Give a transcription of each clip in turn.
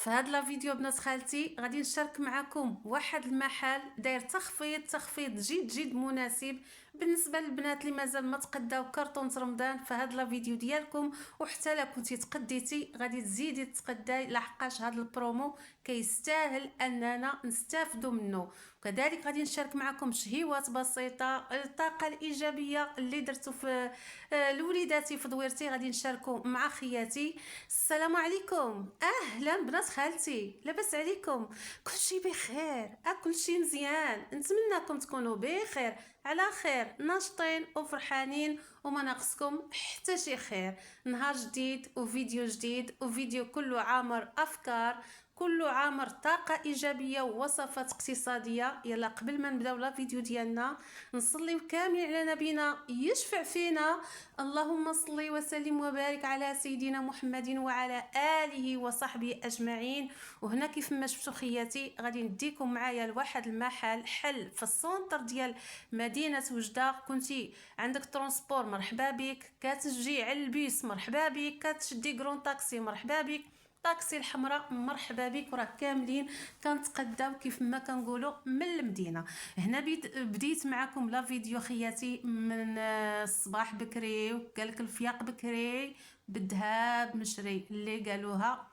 في هذا الفيديو بنات خالتي غادي نشارك معكم واحد المحل داير تخفيض جد مناسب بالنسبه للبنات اللي مازال ما تقداو كرتون رمضان. فهذا الفيديو ديالكم، وحتى لا كنتي تقديتي غادي تزيدي تقداي لحقاش هذا البرومو كيستاهل اننا نستافدوا منه. وكذلك غادي نشارك معكم شهيوات بسيطه، الطاقه الايجابيه اللي درتو في لوليداتي في دويرتي غادي نشاركو مع خياتي. السلام عليكم، اهلا بنات خالتي، لاباس عليكم؟ كلشي بخير؟ كلشي مزيان؟ نتمنىكم تكونوا بخير، على خير، ناشطين وفرحانين وما ناقصكم حتى شي خير. نهار جديد وفيديو جديد، وفيديو كله عامر افكار، كله عامر طاقه ايجابيه ووصفات اقتصاديه. يلا قبل ما نبداو لا فيديو ديالنا نصليو كامل على نبينا يشفع فينا. اللهم صل وسلم وبارك على سيدنا محمد وعلى اله وصحبه اجمعين. وهنا كيف ما شفتوا خياتي غادي نديكم معايا لواحد المحل حل في السونتر ديال مدينه وجده. كنتي عندك ترونسبور مرحبا بك، كتجي على البيس مرحبا بك، كتشدي كرون طاكسي مرحبا بك، طاكسي الحمراء مرحبا بك. وراه كاملين كنتقداو كيف ما كنقولوا من المدينه. هنا بديت معكم لا فيديو خياتي من الصباح بكري، وقالك الفياق بكري بالذهب مشري اللي قالوها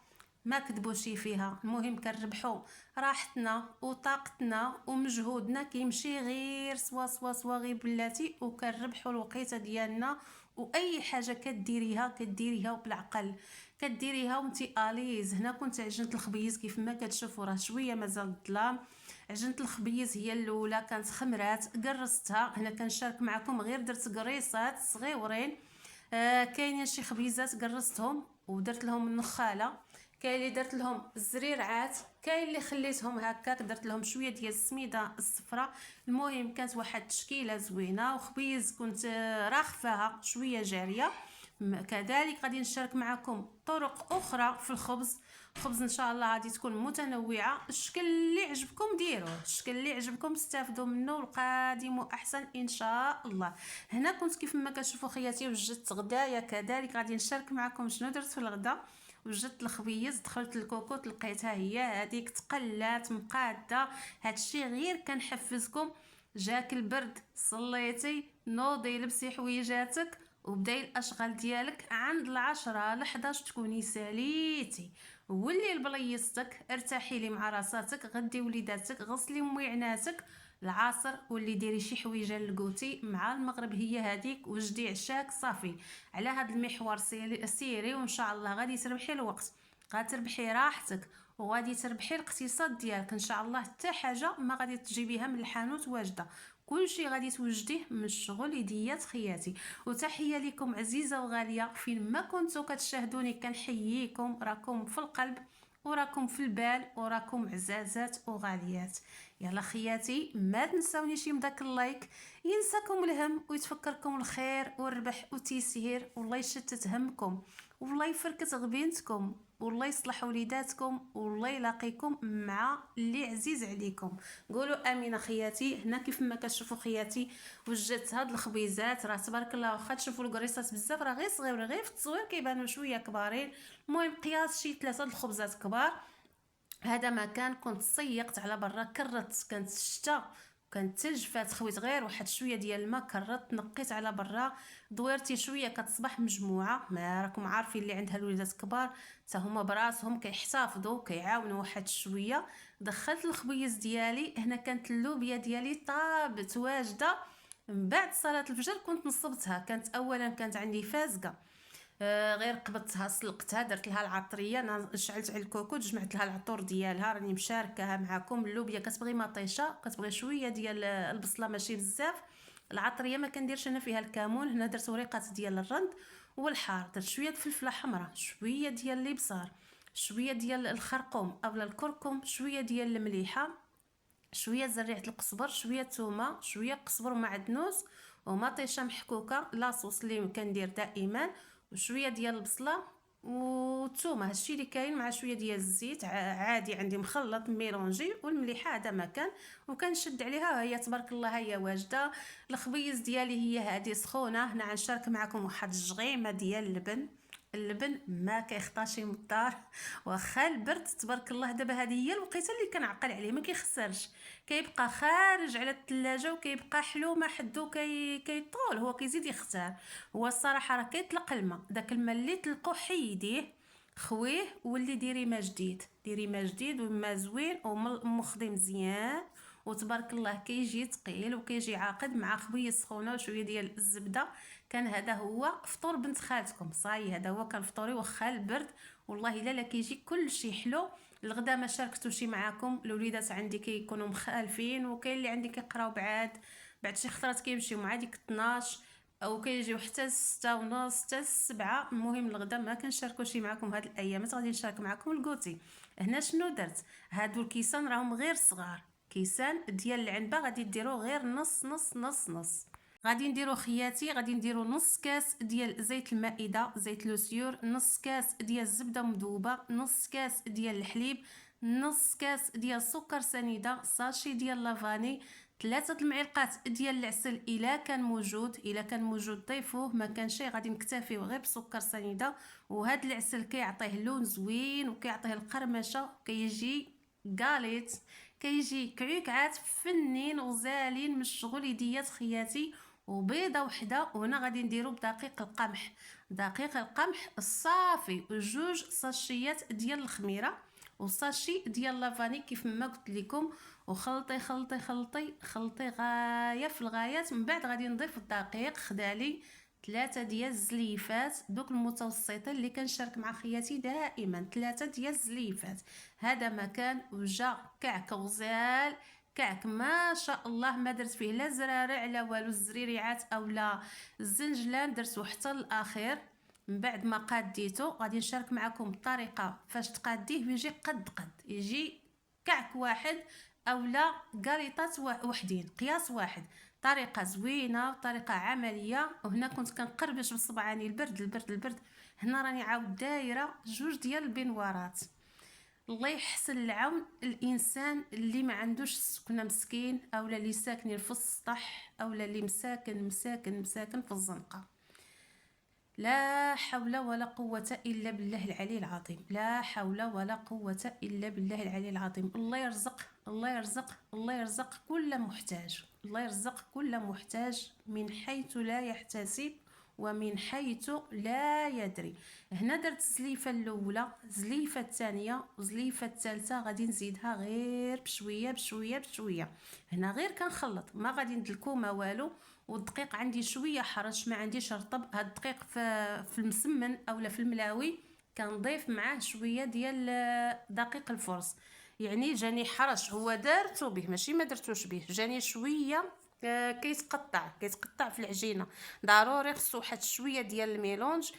ما كذبوش فيها. المهم كنربحوا راحتنا وطاقتنا ومجهودنا كيمشي غير سوا غير بلاتي، وكنربحوا الوقيته ديالنا. واي حاجه كديريها بالعقل، كديريها وانتي اليز. هنا كنت عجنت الخبيز كيف ما كتشوفوا، راه شويه مازال الظلام. عجنت الخبيز هي الاولى كانت خمرات، قرصتها. هنا كنشارك معكم غير درت قريصات صغيورين. كاينين شي خبيزات قرصتهم ودرت لهم النخاله، كاين اللي درت لهم الزريرعات، كاين اللي خليتهم هكاك درت لهم شويه ديال السميده الصفراء. المهم كانت واحد التشكيله زوينه، وخبيز كنت راخفاها شويه جاريه. كذلك غادي نشارك معكم طرق اخرى في الخبز. خبز ان شاء الله غادي تكون متنوعه، الشكل اللي عجبكم ديروه، الشكل اللي عجبكم استافدوا منه، القادم احسن ان شاء الله. هنا كنت كيف ما كتشوفوا خياتي وجدت غدايا. كذلك غادي نشارك معكم شنو درت في الغدا. وجدت الخبيز، دخلت الكوكوط لقيتها هي هذيك تقلات مقاده. هادشي غير كنحفزكم. جاك البرد، صليتي، نوضي لبسي حويجاتك وبداي الاشغال ديالك عند 10 ل 11 تكوني ساليتي. والليل بليصتك ارتاحي لي مع راساتك، غدي وليداتك، غسلي مويعناتك. العصر واللي ديري شي حويجه للقوتي، مع المغرب هي هذيك وجدي عشاك صافي. على هذا المحور سيري وان شاء الله غادي تربحي الوقت، غادي تربحي راحتك، وغادي تربحي الاقتصاد ديالك ان شاء الله. حتى حاجه ما غادي تجيبيها من الحانوت واجده، كلشي غادي توجديه من الشغل يديات خياتي. وتحيه لكم عزيزه وغاليه فين ما كنتو كتشاهدوني، كنحييكم، راكم في القلب وراكم في البال وراكم عزازات وغاليات. يلا خياتي ما تنساونيش داك اللايك ينساكم الهم ويتفكركم الخير والربح والتيسير، والله يشتت همكم، والله يفركت غبينتكم، والله يصلح وليداتكم، والله يلاقيكم مع اللي عزيز عليكم. قولوا امين خياتي. هنا كيف ما كتشوفوا خياتي وجدت هاد الخبيزات، راه تبارك الله واخا تشوفوا الكريصات بزاف راه غير صغيور، غير في التصوير كيبانوا شويه كبارين. المهم قياس شي 3 الخبزات كبار. هذا مكان كنت صيقت على برا، كرت، كانت الشتاء كانت تلج، فات خويت غير واحد شويه ديال الماء، كرت نقيت على برا. دويرتي شويه كتصبح مجموعه، ما راكم عارفين اللي عندها الوليدات كبار حتى هما براسهم كيحتفظوا كيعاونوا واحد شويه. دخلت الخبيز ديالي. هنا كانت اللوبيا ديالي طابت واجده من بعد صلاه الفجر، كنت نصبتها. كانت اولا كانت عندي فازقه، غير قبضتها سلقتها درت لها العطريه، انا شعلت على الكوكوط جمعت لها العطور ديالها، راني مشاركاها معكم. اللوبيا كتبغي مطيشه، كتبغي شويه ديال البصله ماشي بزاف. العطريه ما كنديرش انا فيها الكمون، هنا درت وريقات ديال الرند والحار، درت شويه فلفله حمراء، شويه ديال الابصار، شويه ديال الخرقوم اولا الكركم، شويه ديال المليحه، شويه زريعه القزبر، شويه ثومه، شويه قزبر ومعدنوس ومطيشه محكوكه لاصوص اللي كندير دائما، وشويه ديال البصله والثومه. هادشي اللي كاين، مع شويه ديال الزيت عادي عندي مخلط ميلونجي، والمليحه هذا ما كان. وكنشد عليها هي تبارك الله هي واجده. الخبيز ديالي هي هذه سخونه. هنا غنشارك معكم واحد الجغيمه ديال اللبن، اللبن ما كيخطاش من الدار واخا البرد تبارك الله. دابا هذه هي الوقيته اللي كنعقل عليه، ما كيخسرش، كيبقى خارج على الثلاجه وكيبقى حلو ما حدو كيطول، هو كيزيد يختار. هو الصراحه راه كيطلق الماء، داك الماء اللي طلقو حيديه خويه واللي ديري ما جديد، ديري ما جديد وما زوين ومخضي مزيان وتبارك الله كيجي ثقيل وكيجي عاقد مع خويه سخونه وشويه ديال الزبده. كان هذا هو فطور بنت خالتكم، صاي هذا هو كان فطوري واخا البرد. والله لا كيجي كل شيء حلو. الغدا ما شاركتوشي معاكم، الوليدات عندي كيكونوا مخالفين، وكاين اللي عندي كيقراو بعد شي خطرات كيمشيو مع ديك 12 او كيجيو حتى 6 ونص حتى 7. المهم الغدا ما كنشاركوشي معاكم هاد الايامات، غادي نشارك معاكم الكوتي. هنا شنو درت؟ هادو الكيسان راهم غير صغار، كيسان ديال العنبه غادي ديروا غير نص نص نص نص. غادي نديرو خياتي، غادي نديرو نص كاس ديال زيت المائده زيت لوسيور، نص كاس ديال الزبده مذوبه، نص كاس ديال الحليب، نص كاس ديال السكر سنيده، ساشي ديال لافاني، 3 المعلقات ديال العسل الا كان موجود ضيفوه، ما كان شي غادي نكتفيو غير بسكر سنيده. وهذا العسل كيعطيه لون زوين وكيعطيه القرمشه، كيجي قاليت، كيجي كعكعات فنين وزالين من الشغل يديات خياتي. وبيضه وحده، وهنا غادي نديرو بدقيق القمح، دقيق القمح الصافي، وجوج ساشيات ديال الخميره وساشي ديال لافاني كيف ما قلت لكم. وخلطي خلطي خلطي خلطي غايه في الغايات. من بعد غادي نضيف الدقيق، خدالي 3 ديال الزليفات دوك المتوسطين اللي كنشارك مع خياتي دائما، 3 ديال الزليفات. هذا مكان وجا كعك غزال، كعك ما شاء الله، ما درت فيه لا زرارع لا والو، الزريريعات اولا الزنجلان درتو حتى الاخير. من بعد ما قاديته غادي نشارك معكم الطريقه فاش تقاديه ويجي قد يجي كعك واحد اولا قريطات وحدين، قياس واحد. طريقه زوينه وطريقه عمليه. وهنا كنت كنقربش بصبعاني، البرد. هنا راني عاود دايره جوج ديال البنوارات. الله يحسن العون الانسان اللي ما عندوش السكنه مسكين، اولا اللي ساكنين في السطح، اولا اللي مساكن في الزنقه. لا حول ولا قوة إلا بالله العلي العظيم، لا حول ولا قوة إلا بالله العلي العظيم. الله يرزق الله يرزق الله يرزق كل محتاج، الله يرزق كل محتاج من حيث لا يحتسب ومن حيث لا يدري. هنا درت الزليفه الاولى، الزليفه الثانيه والزليفه الثالثه غادي نزيدها غير بشويه. هنا غير كنخلط، ما غادي ندلكو ما والو. والدقيق عندي شويه حرش، ما عنديش رطب. هاد الدقيق في المسمن اولا في الملاوي كنضيف معاه شويه ديال دقيق الفرص، يعني جاني حرش، هو دارته به ماشي ما درتوش به، جاني شويه كيتقطع في العجينه. ضروري خصو واحد شويه ديال الميلونج.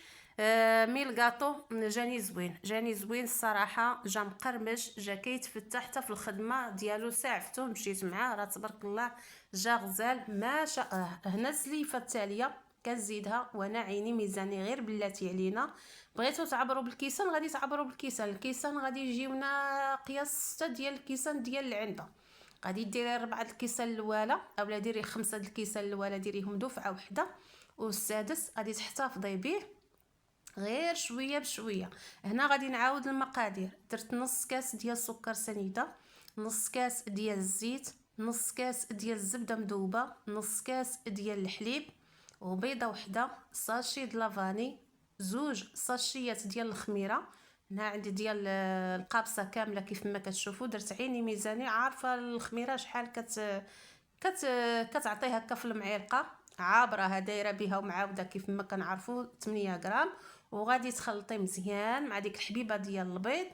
مي الكاطو جاني زوين الصراحه، جا مقرمش، جا كيتفتح حتى في الخدمه ديالو ساعفته مشيت معاه، راه تبارك الله جا غزال ما شاء الله. هنا السليفه التاليه كنزيدها وانا عيني ميزاني غير بلاتي علينا. بغيتو تعبروا بالكيسان غادي تعبروا بالكيسان، الكيسان غادي يجيونا قياس 6 ديال الكيسان ديال العنبه. غادي ديري 4 الكيسان الاولى اولا ديري 5 الكيسان الاولى، ديريهم دفعه وحده، والسادس غادي تحتفظي به غير شويه بشويه. هنا غادي نعاود المقادير، درت نص كاس ديال السكر سنيده، نص كاس ديال الزيت، نص كاس ديال الزبده مذوبه، نص كاس ديال الحليب، وبيضه وحده، ساشي د لافاني، زوج ساشيات ديال الخميره. هنا عندي ديال القابصه كامله كيف ما كتشوفوا، درت عيني ميزاني، عارفه الخميره شحال كتعطي هكا في المعلقه، عابره دايره بها ومعاوده كيف ما كنعرفوا 8 غرام. وغادي تخلطي مزيان مع ديك الحبيبه ديال البيض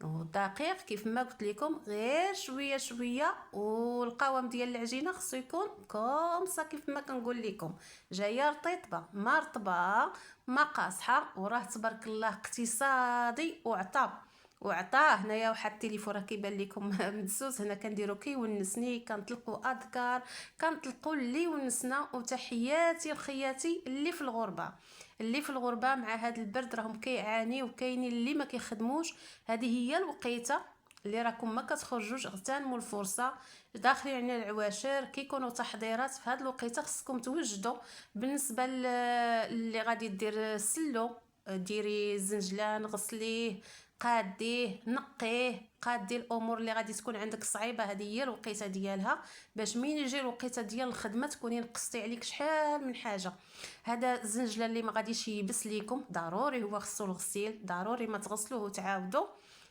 والدقيق كيف ما قلت لكم غير شويه. والقوام ديال العجينه خصو يكون كومسا كيف ما كنقول لكم، جايه رطيبه ما رطبه ما قاصحه. وراه تبارك الله اقتصادي وعطاه. هنايا واحد التليفون راه كيبان لكم مدسوس، هنا كنديرو كيونسني، كنطلقوا اذكار، كنطلقوا اللي يونسنا. وتحياتي لخياتي اللي في الغربه مع هذا البرد، راهم كيعانيو، وكاينين اللي ما كيخدموش. هذه هي الوقيته اللي راكم ما كتخرجوش، اغتنموا الفرصه. داخلين على العواشر كيكونوا تحضيرات في هذه الوقيته، خصكم توجدوا. بالنسبه اللي غادي دير السلو ديري الزنجلان، غسليه، قاديه، نقيه، قادي الامور اللي غادي تكون عندك صعيبه. هذه هي الوقيته ديالها، باش مين يجي الوقيته ديال الخدمه تكوني نقصتي عليك شحال من حاجه. هذا الزنجلان اللي ما غاديش يبس ليكم، ضروري هو خصو الغسيل، ضروري ما تغسلوه وتعاودوا.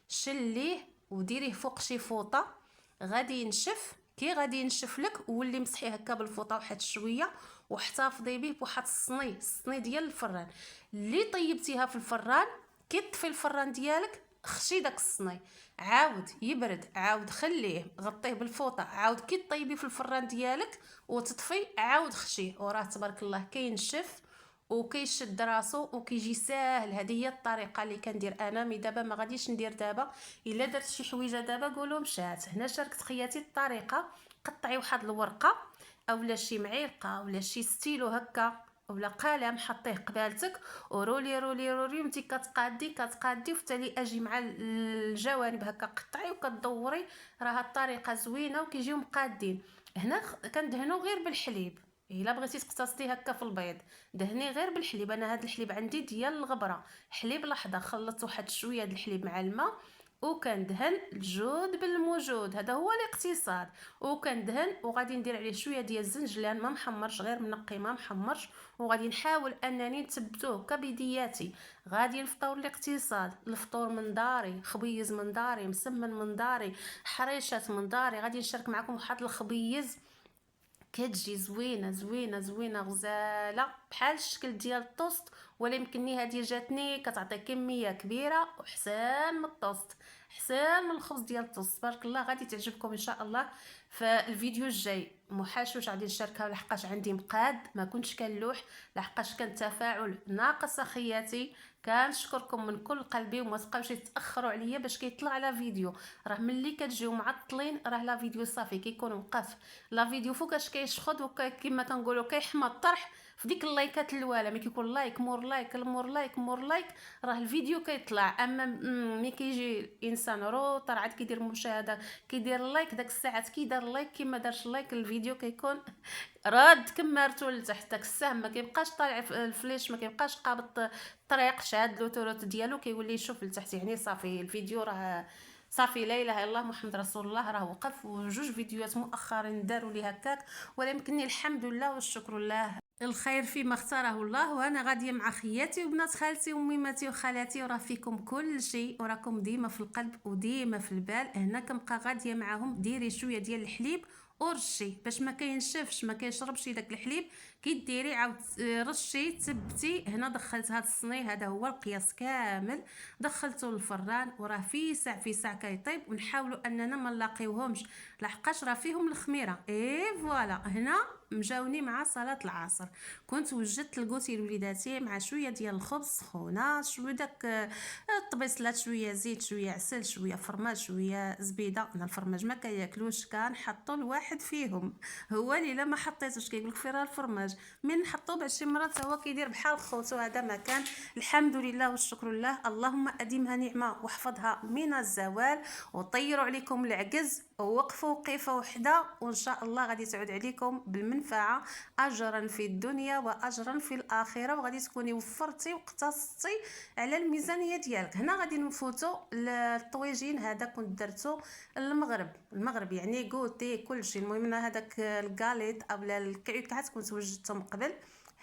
شليه وديريه فوق شي فوطه غادي ينشف. كي غادي ينشف لك ولي مسحيه هكا بالفوطه واحد شويه، واحتفظي به بواحد الصني ديال الفران اللي طيبتيها في الفران. كي تطفي الفران ديالك خشي داك الصني، عاود يبرد، عاود خليه، غطيه بالفوطه، عاود كي طيبي في الفران ديالك وتطفي عاود خشيه، وراه تبارك الله كينشف وكيشد راسو وكيجي ساهل. هذه هي الطريقه اللي كندير انا. مي دابا ما غاديش ندير دابا، الا درت شي حويجه دابا قولوا مشات. هنا شاركت خياتي الطريقه. قطعي واحد الورقه اولا شي معلقه اولا شي ستيلو هكا اولا قلم، حطيه قبالتك ورولي رولي رولي، وانتي كتقادي وفتالي اجي مع الجوانب هكا قطعي وكتدوري. راه الطريقه زوينه وكيجيو مقادين. هنا كندهنو غير بالحليب. الا بغيتي تقتصدي هكا في البيض دهني غير بالحليب. انا هاد الحليب عندي ديال الغبره، حليب الاحضر، خلطت واحد شويه د الحليب مع الماء وكندهن الجود بالموجود. هذا هو الاقتصاد. وكندهن وغادي ندير عليه شويه ديال الزنجلان ما محمرش، غير منقي ما محمرش. وغادي نحاول انني نثبتوه كبدياتي. غادي الفطور الاقتصاد، الفطور من داري، خبيز من داري، مسمن من داري، حريشات من داري. غادي نشارك معكم واحد الخبيز كتجي زوينه زوينه زوينه غزاله بحال الشكل ديال الطوست، ولا يمكنني هذه جاتني كتعطي كميه كبيره وحسان من الطوست، حسان من الخبز ديال الطوست. تبارك الله غادي تعجبكم ان شاء الله. فالفيديو الجاي محاشوش غادي نشاركها لحقاش عندي مقاد ما كنتش كنلوح، لحقاش كان التفاعل ناقص اخياتي. كنشكركم من كل قلبي وما تبقاوش تاخروا عليا باش كيطلع على فيديو. راه ملي كتجيو معطلين راه لا فيديو صافي كيكون وقف. لا فيديو فوقاش كيشخط وكما كنقولوا كيحمى الطرح في ديك اللايكات الاولى. ملي كيكون لايك مور لايك مور لايك مور لايك راه الفيديو كيطلع. اما ملي كيجي الانسان روطر عاد كيدير مشاهده كيدير لايك، داك الساعات كي دار لايك كي ما دارش لايك الفيديو كيكون راد كمارتو لتحت. داك السهم ما كيبقاش طالع الفليش، ما كيبقاش قابط الطريق شاد لوتوروت ديالو كيولي يشوف لتحت. يعني صافي الفيديو راه صافي لا اله الا الله محمد رسول الله راه وقف. وجوج فيديوهات مؤخرا داروا لي هكاك، ولكن الحمد لله والشكر لله، الخير فيما اختاره الله. وانا غاديه مع خياتي وبنات خالتي وميماتي وخالاتي، وراه فيكم كل شيء وراكم ديما في القلب وديما في البال. هنا كنبقى غاديه معاهم. ديري شويه ديال الحليب ورشي باش ما كينشفش ما كيشربش داك الحليب. كي ديري عاود رشي تبتي. هنا دخلت هاد الصني، هذا هو القياس كامل، دخلته للفران وراه في ساعه كيطيب. ونحاولوا اننا ما نلاقيوهمش لحقاش راه فيهم الخميره. فوالا هنا مجاوني مع صلاه العصر. كنت وجدت الكوتي لوليداتي مع شويه ديال الخبز سخونه، شويه داك الطبيصلات، شويه زيت شويه عسل شويه فرماج شويه زبيده. انا الفرماج ما كياكلوش، كنحطو لواحد فيهم. هو اللي لا ما حطيتوش كيقولك فين راه الفرماج، من نحطو بعد شي مرات هو كيدير بحال خوتو. هذا ما كان. الحمد لله والشكر لله. اللهم اديمها نعمه واحفظها من الزوال، وطيروا عليكم العجز، ووقفوا وقفه وحده، وان شاء الله غادي تعود عليكم بالمنفعه اجرا في الدنيا واجرا في الاخره، وغادي تكوني وفرتي واقتصدتي على الميزانيه ديالك. هنا غادي نفوتوا للطويجين. هذا كنت درتو المغرب يعني كوتي كلشي. المهم هذاك الكاليط اولا الكعكات كنت وجدتهم قبل.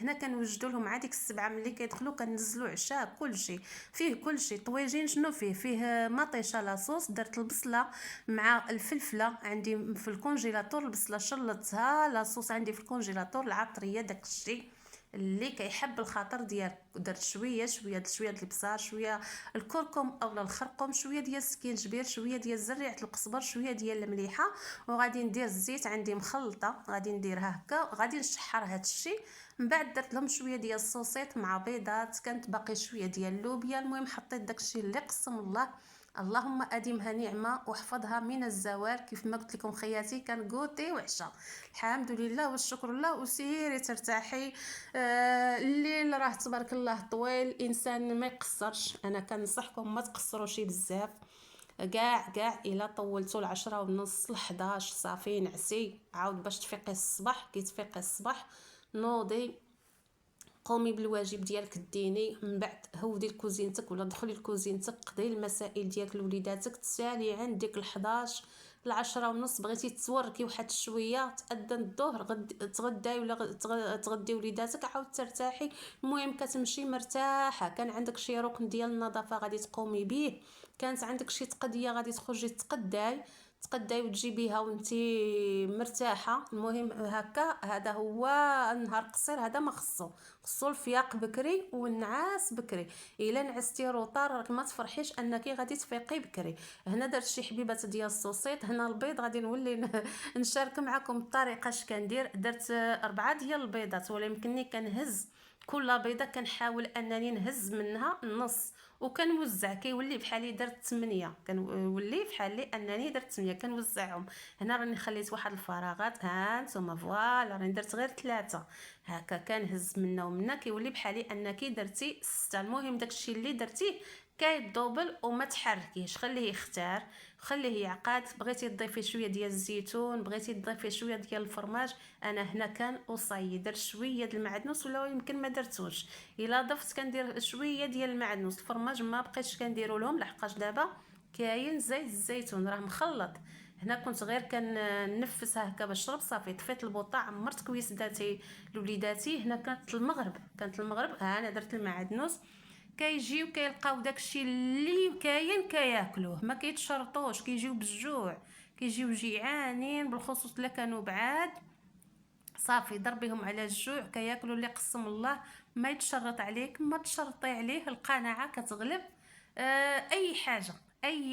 هنا كنوجدوا لهم عا ديك السبعه ملي كيدخلوا كنزلوا عشاء كلشي فيه. كلشي طويجين شنو فيه مطيشه لاصوص. درت البصله مع الفلفله عندي في الكونجيلاتور، البصله شلطتها، لاصوص عندي في الكونجيلاتور، العطريه داك الشيء اللي كيحب الخاطر ديالك. درت شويه د البصار، شويه الكركم اولا الخرقوم، شويه ديال السكينجبير، شويه ديال زريعه القزبر، شويه ديال المليحه. وغادي ندير الزيت عندي مخلطه غادي نديرها هكا. غادي نشحر هذا الشيء. من بعد درت لهم شويه ديال الصوصيط مع بيضات، كانت باقي شويه ديال اللوبيا. المهم حطيت داكشي اللي قسم الله. اللهم اديمها نعمه واحفظها من الزوال. كيف ما قلت لكم خياتي كان كوتي وعشاء. الحمد لله والشكر لله. وسيري ترتاحي. الليل راه تبارك الله طويل، الانسان ما يقصرش. انا كنصحكم ما تقصروش بزاف. كاع الا طولتوا العشرة ونص ل11 صافي نعسي. عاود باش تفيقي الصباح. كي تفيقي الصباح نوضي قومي بالواجب ديالك الديني، من بعد هودي لكوزينتك ولا دخلي لكوزينتك، قضي المسائل ديالك لوليداتك، تسالي عند ديك 11 العشرة ونص بغيتي توركي واحد شويه، تاذن الظهر تغداي ولا تغدي وليداتك، عاود ترتاحي. المهم كتمشي مرتاحه. كان عندك شي ركن ديال النظافه غادي تقومي به، كانت عندك شي تقضيه غادي تخرجي تقداي وتجيبيها وانتي مرتاحه. المهم هكا، هذا هو النهار قصير، هذا ما خصو الفياق بكري والنعاس بكري. الا نعستي روطار راك ما تفرحيش انك غادي تفيقي بكري. هنا درت شي حبيبات ديال السوسيط. هنا البيض غادي نولي نشارك معكم الطريقه اش كندير. درت 4 ديال البيضات، ولا يمكنني كنهز كل بيضه كنحاول انني نهز منها النص وكنوزع، كيولي بحالي درت 8، كنولي بحالي انني درت 8 كنوزعهم. هنا راني خليت واحد الفراغات، ها نتوما فوالا راني درت غير 3 هكا، كنهز منا ومنا كيولي بحالي انك درتي 6. المهم داكشي اللي درتيه كيدوبل وما تحركيش، خليه يختار، خليه يعقد. بغيتي تضيفي شويه ديال الزيتون، بغيتي تضيفي شويه ديال الفرماج. انا هنا كان وصاي درت شويه د المعدنوس، ولا يمكن ما درتوش. الا ضفت كندير شويه ديال المعدنوس. الفرماج ما بقيتش كنديروا لهم لحقاش دابا كاين زيت الزيتون راه مخلط. هنا كنت غير كنفس هكا باش نشرب، صافي طفيت البوطه، عمرت كويسداتي لوليداتي. هنا كانت المغرب ها انا درت المعدنوس. كيجيو كيلقاو داكشي اللي كاين كياكلوه، ما كيتشرطوش، كيجيو بالجوع، كيجيو جيعانين، بالخصوص الا كانوا بعاد. صافي ضربيهم على الجوع كياكلوا اللي قسم الله. ما يتشرط عليك، ما تشرطي عليه، القناعه كتغلب. اي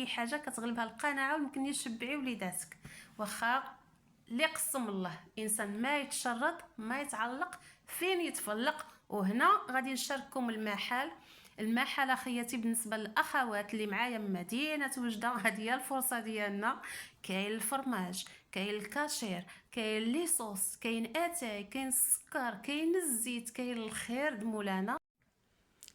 حاجه كتغلبها القناعه، ويمكن يشبعي وليداتك. واخا اللي قسم الله انسان ما يتشرط ما يتعلق فين يتفلق. وهنا غادي نشارككم المحل اخياتي بالنسبه للاخوات اللي معايا من مدينه وجده. هذه هي الفرصه ديالنا. كاين الفرماج، كاين الكاشير، كاين لي صوص، كاين اتاي، كاين السكر، كاين الزيت، كاين الخير د مولانا.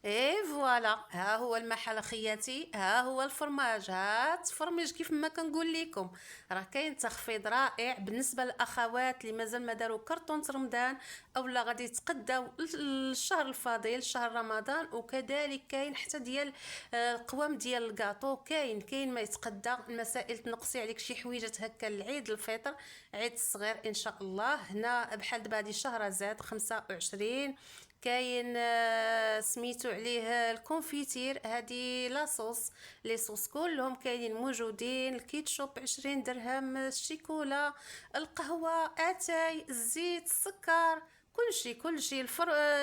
اي فوالا، ها هو المحل اخياتي، ها هو الفرماج، ها تفرمج كيف ما كنقول لكم. راه كاين تخفيض رائع بالنسبه للاخوات اللي مازال ما داروا كرتون رمضان اولا غادي يتقداو الشهر الفضيل شهر رمضان. وكذلك كاين حتى ديال القوام ديال الكاطو، كاين ما يتقدى. المسائل تنقصي عليك شي حويجات هكا لعيد الفطر، عيد الصغير ان شاء الله. هنا بحال دابا هادي شهرزاد 25، كاين سميتو عليه الكونفيتير، هادي لاصوص، لي صوص كلهم كاينين موجودين. الكيتشوب 20 درهم، الشيكولا، القهوه، اتاي، الزيت، السكر، كلشي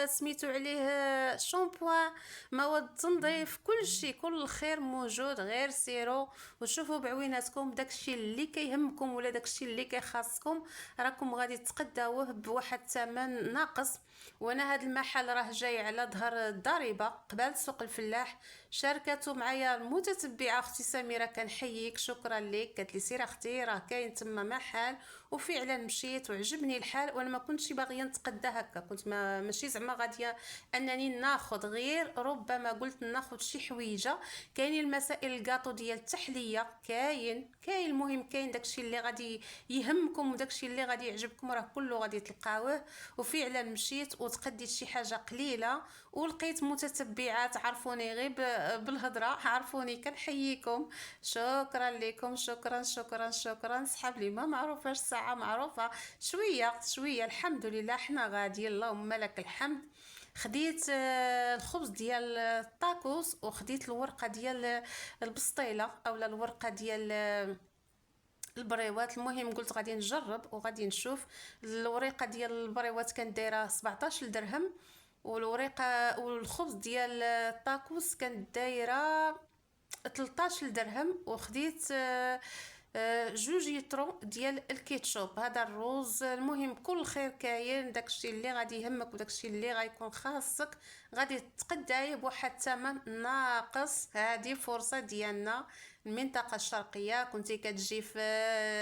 سميتو عليه شامبوان، مواد التنظيف، كلشي كل الخير موجود. غير سيرو وشوفوا بعويناتكم داكشي اللي كيهمكم ولا داكشي اللي كيخاصكم، راكم غادي تقداوه بواحد الثمن ناقص. وانا هذا المحل راه جاي على ظهر الضريبه قبال سوق الفلاح. شاركته معايا المتتبعه اختي سميره، كنحييك، شكرا لك. قالت لي سير اختي راه كاين تما محل، وفعلا مشيت وعجبني الحال. وانا ما كنتش باغيه نتقدى هكا، كنت ماشي زعما غاديه انني ناخذ، غير ربما قلت ناخذ شي حويجه. كاينين المسائل الكاطو ديال التحليه، كاين المهم كاين داكشي اللي غادي يهمكم وداكشي اللي غادي يعجبكم، راه كله غادي تلقاوه. وفعلا مشيت وتقديت شي حاجه قليله ولقيت متتبعات عرفوني غير بالهضره، عرفوني. كنحييكم، شكرا لكم، شكرا. صحاب لي ما معروفاش ساعه معروفه، شويه الحمد لله حنا غادي، اللهم لك الحمد. خديت الخبز ديال الطاكوس، وخديت الورقه ديال البسطيله اولا الورقه ديال البريوات. المهم قلت غادي نجرب وغادي نشوف. الورقه ديال البريوات كانت دايره 17 درهم، والورقه والخبز ديال الطاكوس كانت دايره 13 درهم. وخديت 2 يطرو ديال الكيتشوب، هذا الروز. المهم كل خير كاين، داكشي اللي غادي يهمك وداكشي اللي غيكون خاصك غادي تقدايه بواحد الثمن ناقص. هذه فرصه ديالنا. المنطقه الشرقيه كنتي كتجي في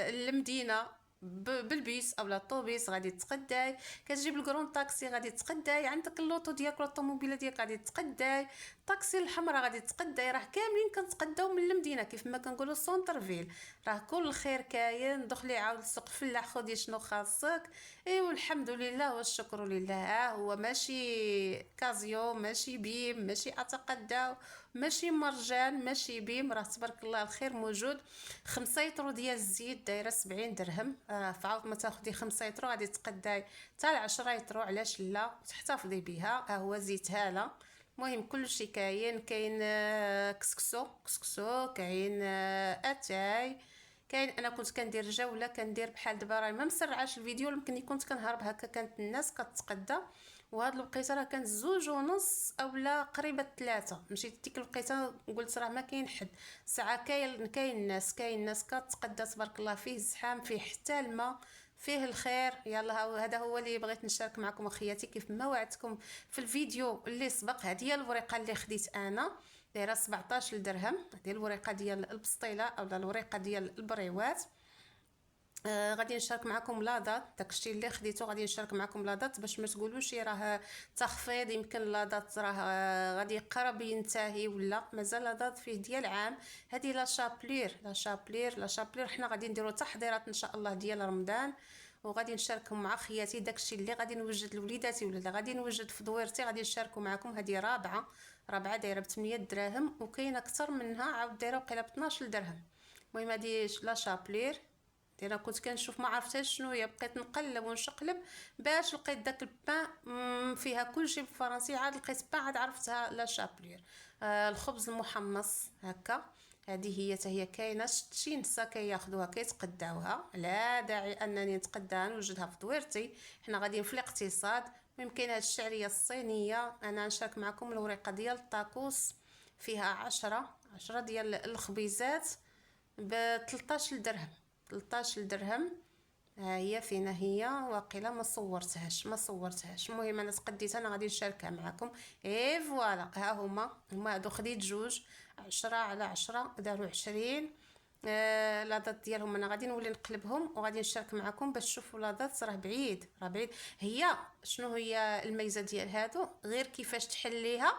المدينه بالبيس اولا الطوبيس غادي تقداي، كتجيب الكرون طاكسي غادي تقداي، عندك اللوطو ديالك ولا الطوموبيله ديالك غادي تقداي. الطاكسي الحمراء غادي تقداي، راه كاملين كنتقداو من المدينه كيف ما كنقولوا سونتر فيل، راه كل الخير كاين. دخلي عاود السوق فلاح خدي شنو خاصك. ايوا الحمد لله والشكر لله. هو ماشي كازيو، ماشي بيم، ماشي اتقداو، ماشي مرجان، ماشي بيم، راه تبارك الله الخير موجود. 5 يطرو ديال الزيت دايره 70 درهم. فعاود ما تاخدي 5 يطرو غادي تقداي حتى 10 يطرو، علاش لا، تحتفظي بها. ها هو زيت هاله. المهم كلشي كاين كسكسو، كاين اتاي، كاين. انا كنت كندير جوله، كندير بحال دابا راه ما مسرعاش الفيديو، يمكن كنت كنهرب هكا، كانت الناس كتقدى. وهاد الوقيته راه كانت 2:30 اولا قريبه 3. مشيت ديك الوقيته قلت راه ما كاين حد، ساعه كاين الناس كتقدى تبارك الله، فيه الزحام، فيه حتى الماء، فيه الخير. يلا هذا هو اللي بغيت نشارك معكم اخياتي. كيف ما وعدتكم في الفيديو اللي سبق، هذه هي الورقه اللي خديت انا، دايره 17 درهم. هذه الورقه ديال البسطيله اولا الورقه ديال البريوات. غادي نشارك معكم لاضات، داكشي اللي خديته غادي نشارك معكم لاضات، باش ما تقولوش راه تخفيض، يمكن لاضات راه غادي يقرب ينتهي ولا مازال لاضات فيه ديال عام. هذه لا شابلير حنا غادي نديرو تحضيرات ان شاء الله ديال رمضان، وغادي نشاركهم مع خياتي داكشي اللي غادي نوجد لوليداتي ولا اللي غادي نوجد في دويرتي، غادي نشاركو معكم. هذه رابعه دايره ب 8 دراهم، وكاين اكثر منها عاود دايره وقيله ب 12 درهم. المهم هذه لا شابلير. انا كنت كنشوف ما عرفتش شنو هي، بقيت نقلب ونشقلب باش لقيت داك البان فيها كلشي بالفرنسي، عاد لقيت بان عاد عرفتها لا شابلير. الخبز المحمص هكا، هذه هي حتى هي كاينه. شي نسا كياخذوها كيتقداوها، لا داعي انني نتقداها نوجدها في دويرتي، حنا غاديين في الاقتصاد. المهم كاينه هاد الشعريه الصينيه. انا نشارك معكم الورقه ديال الطاكوس، فيها 10 ديال الخبيزات ب 13 درهم. 13 درهم. ها هي فينا هي، واقيلا ما صورتهاش. المهم انا تقديت، انا غادي نشاركها معكم. اي فوالا، ها هما هادو خديت جوج، 10 على 10 داروا 20. لاضات ديالهم انا غادي نولي نقلبهم وغادي نشارك معكم باش تشوفوا لاضات. راه بعيد. هي شنو هي الميزه ديال هادو؟ غير كيفاش تحليها،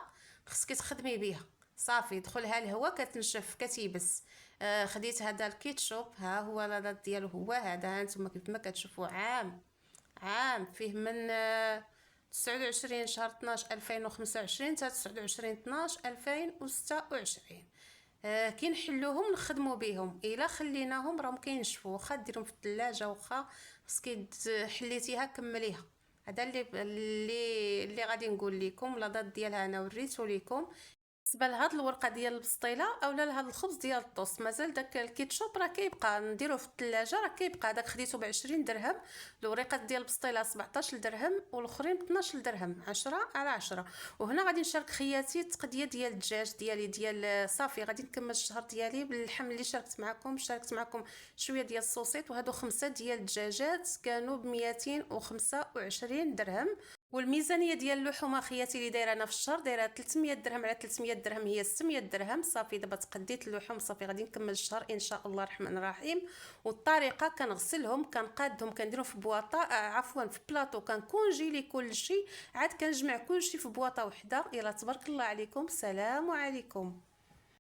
خصك تخدمي بها صافي، دخلها الهواء كتنشف كتيبس. خديت هذا الكيتشوب، ها هو لاضات ديالو هو هذا، هانتوما كيف ما كتشوفوا عام فيه من 29 شهر 12 2025 حتى 29 12 2026. كي نحلوهم نخدموا بهم، الا خليناهم راهم كينشفوا، واخا ديرهم في الثلاجه، واخا خصك حليتيها كمليها. هذا اللي غادي نقول لكم. لاضات ديالها انا وريته لكم. بالنسبه لهاد الورقه ديال البسطيله اولا لهاد الخبز ديال الطوست، مازال داك الكيتشوب راه كيبقى، نديروه في الثلاجه راه كيبقى. داك خديته ب 20 درهم. الورقات ديال البسطيله 17 درهم، والاخرين ب 12 درهم، 10 على 10. وهنا غادي نشارك خياتي التقديه ديال الدجاج ديال صافي. غادي نكمل الشهر ديالي باللحم اللي شاركت معكم شويه ديال السوسيط. وهادو 5 ديال الدجاجات كانوا ب 225 درهم. والميزانيه ديال اللحوم اخياتي اللي دايره انا في الشهر دايره 300 درهم على 300 درهم، هي 600 درهم صافي. دابا تقديت اللحوم صافي، غادي نكمل الشهر ان شاء الله الرحمن الرحيم. والطريقه كنغسلهم، كنقادهم، كنديرهم في بواطه، عفوا في بلاطو، كنكونجيلي كلشي، عاد كنجمع كلشي في بواطه وحده. يلا تبارك الله عليكم، سلام عليكم.